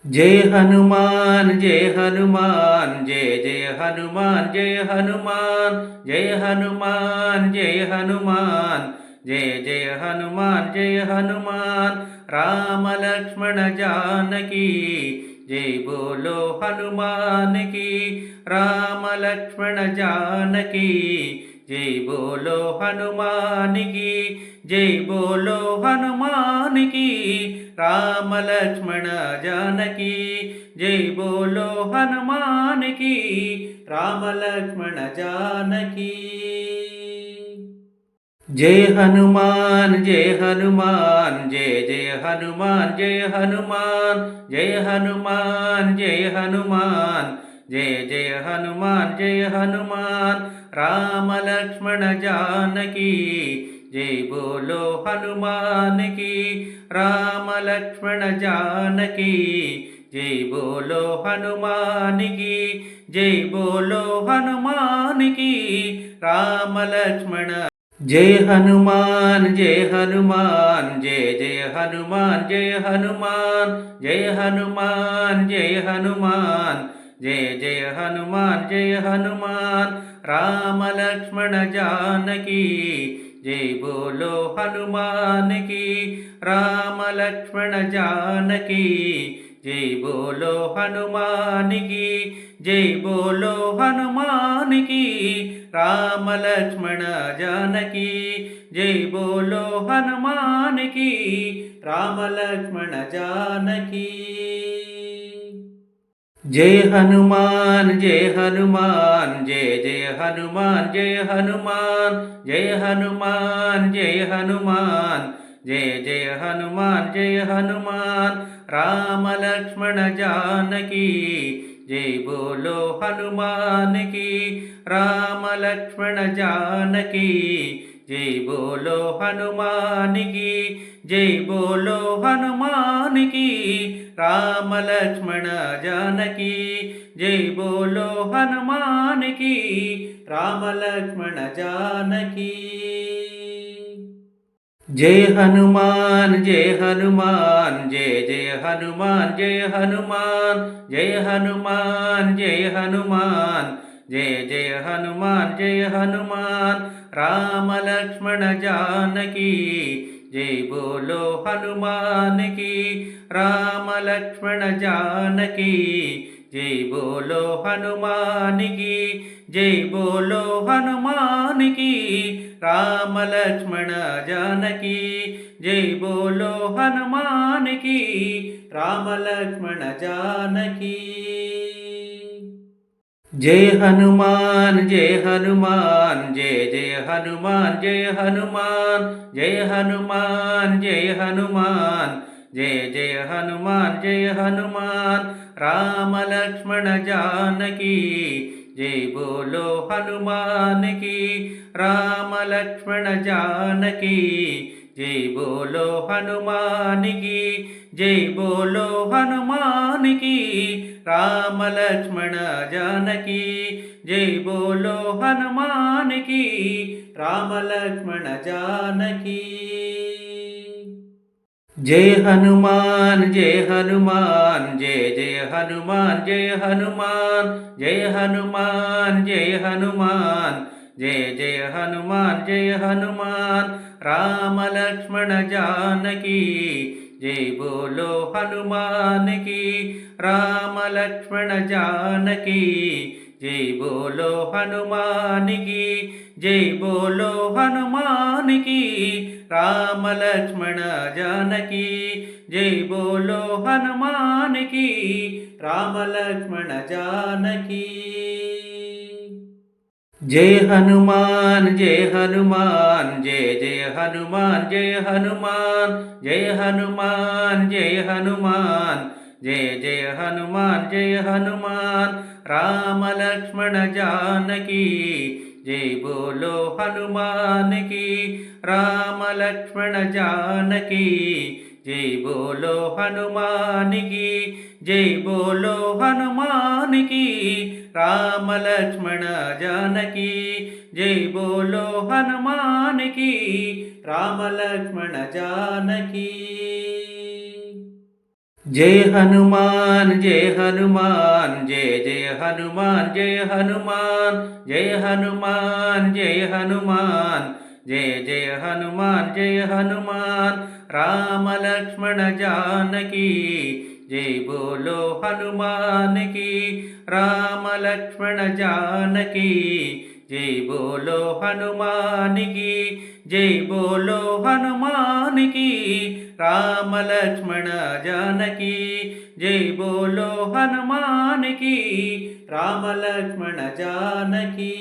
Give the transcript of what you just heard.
जय हनुमान जय हनुमान जय जय हनुमान जय हनुमान जय हनुमान जय हनुमान जय जय हनुमान जय हनुमान राम लक्ष्मण जानकी जय बोलो हनुमान की राम लक्ष्मण जानकी जय बोलो हनुमान की जय बोलो हनुमान की राम लक्ष्मण जानकी जय बोलो हनुमान की राम लक्ष्मण जानकी जय हनुमान जय हनुमान जय जय हनुमान जय हनुमान जय हनुमान जय हनुमान जय जय हनुमान जय हनुमान राम लक्ष्मण जानकी जय बोलो हनुमान की राम लक्ष्मण जानकी जय बोलो हनुमान की जय बोलो हनुमान की राम लक्ष्मण जय हनुमान जय हनुमान जय जय हनुमान जय हनुमान जय हनुमान जय हनुमान जय जय हनुमान जय हनुमान राम लक्ष्मण जानकी जय बोलो हनुमान की राम लक्ष्मण जानकी जय बोलो हनुमान की जय बोलो हनुमान की राम लक्ष्मण जानकी जय बोलो हनुमान की राम लक्ष्मण जानकी जय हनुमान जय हनुमान जय जय हनुमान जय हनुमान जय हनुमान जय हनुमान जय जय हनुमान जय हनुमान राम लक्ष्मण जानकी जय बोलो हनुमान की राम लक्ष्मण जानकी जय बोलो हनुमान की जय बोलो हनुमान की राम लक्ष्मण जानकी जय बोलो हनुमान की राम लक्ष्मण जानकी जय हनुमान जय हनुमान जय जय हनुमान जय हनुमान जय हनुमान जय हनुमान जय जय हनुमान जय हनुमान राम लक्ष्मण जानकी जय बोलो हनुमान की राम लक्ष्मण जानकी जय बोलो हनुमान की जय बोलो हनुमान की राम लक्ष्मण जानकी जय बोलो हनुमान की राम लक्ष्मण जानकी जय हनुमान जय हनुमान जय जय हनुमान जय हनुमान जय हनुमान जय हनुमान जय जय हनुमान जय हनुमान राम लक्ष्मण जानकी जय बोलो हनुमान की राम लक्ष्मण जानकी जय बोलो हनुमान की जय बोलो हनुमान की राम लक्ष्मण जानकी जय बोलो हनुमान की राम लक्ष्मण जानकी जय हनुमान जय हनुमान जय जय हनुमान जय हनुमान जय हनुमान जय हनुमान जय जय हनुमान जय हनुमान राम लक्ष्मण जानकी जय बोलो हनुमान की राम लक्ष्मण जानकी जय बोलो हनुमान की जय बोलो हनुमान की राम लक्ष्मण जानकी जय बोलो हनुमान की राम लक्ष्मण जानकी जय हनुमान जय हनुमान जय जय हनुमान जय हनुमान जय हनुमान जय हनुमान जय जय हनुमान जय हनुमान राम लक्ष्मण जानकी जय बोलो हनुमान की राम लक्ष्मण जानकी जय बोलो हनुमान की जय बोलो हनुमान की राम लक्ष्मण जानकी जय बोलो हनुमान की राम लक्ष्मण जानकी జై హనుమాన్ జై హనుమాన్ జయ జయ హనుమాన్ జయ హనుమాన్ జయ హనుమాన్ జయ హనుమాన్ జయ జయ హనుమాన్ జయ హనుమాన్ రామ లక్ష్మణ జానకి జై బోలో హనుమాన్ కి రామ లక్ష్మణ జానకి జై బోలో హనుమాన్ కి జై బోలో హనుమాన్ కి రామ లక్ష్మణ జానకి జై బోలో హనుమాన్ కి రామ లక్ష్మణ జానకి.